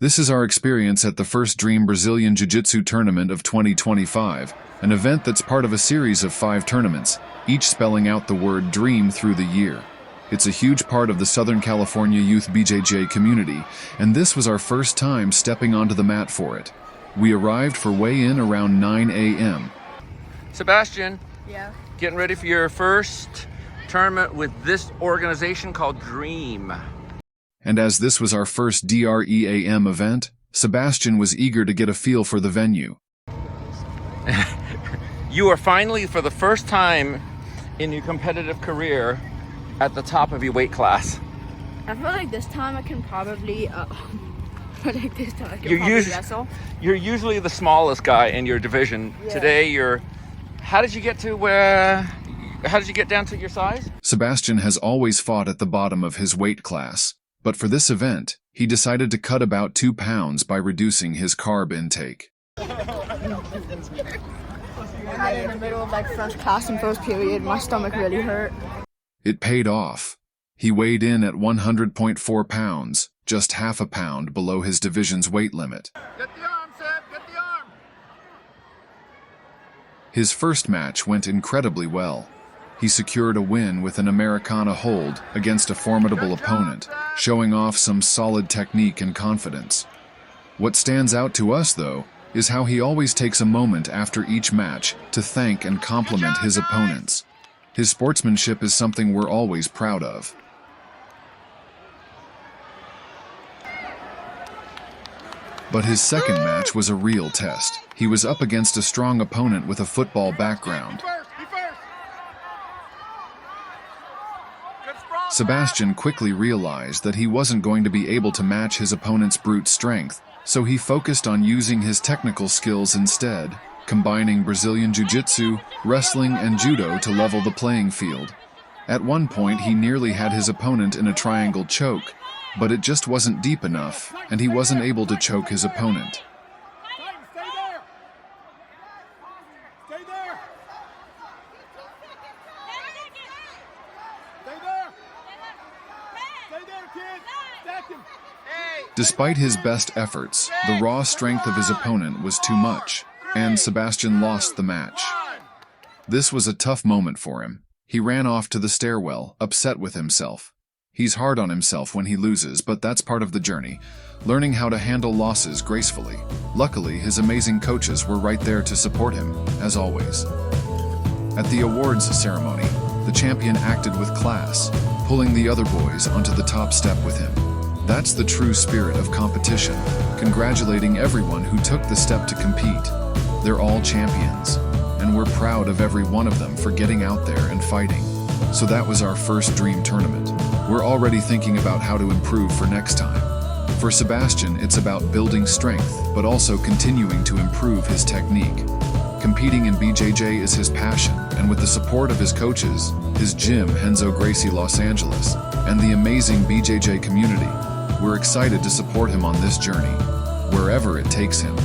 This is our experience at the first Dream Brazilian Jiu-Jitsu Tournament of 2025, an event that's part of a series of 5 tournaments, each spelling out the word dream through the year. It's a huge part of the Southern California youth BJJ community, and this was our first time stepping onto the mat for it. We arrived for weigh-in around 9 a.m. Sebastian, Yeah. getting ready for your first tournament with this organization called Dream. And as this was our first DREAM event, Sebastian was eager to get a feel for the venue. You are finally, for the first time in your competitive career, at the top of your weight class. I feel like this time I can probably, You're wrestle. You're usually the smallest guy in your division. Yeah. Today you're, how did you get down to your size? Sebastian has always fought at the bottom of his weight class, but for this event, he decided to cut about 2 pounds by reducing his carb intake. In the middle of first class and first period, my stomach really hurt. It paid off. He weighed in at 100.4 pounds, just half a pound below his division's weight limit. Get the arm, Seb, get the arm! His first match went incredibly well. He secured a win with an Americana hold against a formidable opponent, showing off some solid technique and confidence. What stands out to us, though, is how he always takes a moment after each match to thank and compliment his opponents. His sportsmanship is something we're always proud of. But his second match was a real test. He was up against a strong opponent with a football background. Sebastian quickly realized that he wasn't going to be able to match his opponent's brute strength, so he focused on using his technical skills instead, combining Brazilian Jiu-Jitsu, wrestling, and Judo to level the playing field. At one point, he nearly had his opponent in a triangle choke, but it just wasn't deep enough, and he wasn't able to choke his opponent. Despite his best efforts, the raw strength of his opponent was too much, and Sebastian lost the match. This was a tough moment for him. He ran off to the stairwell, upset with himself. He's hard on himself when he loses, but that's part of the journey, learning how to handle losses gracefully. Luckily, his amazing coaches were right there to support him, as always. At the awards ceremony, the champion acted with class, pulling the other boys onto the top step with him. That's the true spirit of competition, congratulating everyone who took the step to compete. They're all champions, and we're proud of every one of them for getting out there and fighting. So that was our first Dream tournament. We're already thinking about how to improve for next time. For Sebastian, it's about building strength, but also continuing to improve his technique. Competing in BJJ is his passion, and with the support of his coaches, his gym, Renzo Gracie Los Angeles, and the amazing BJJ community, we're excited to support him on this journey, wherever it takes him.